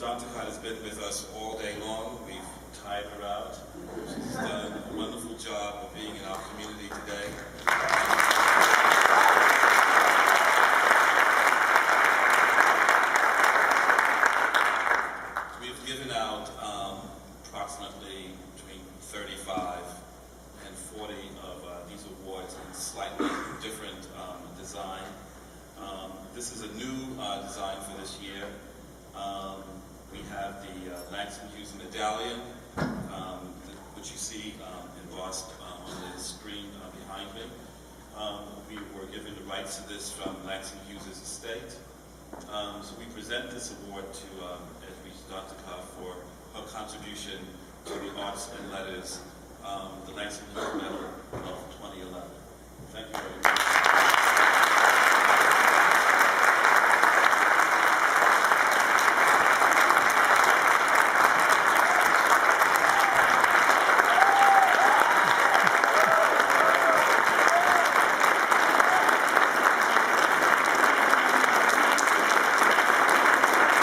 Dr. has been with us all day long. We've tired her out. She's done a wonderful job of being in our community today. We've given out approximately between 35 and 40 of these awards in slightly different design. This is a new design for this year. We have the Langston Hughes Medallion, which you see embossed on the screen behind me. We were given the rights to this from Langston Hughes' estate. So we present this award to Edwidge Dr. for her contribution to the arts and letters, the Langston Hughes Medal of 2011. Thank you very much.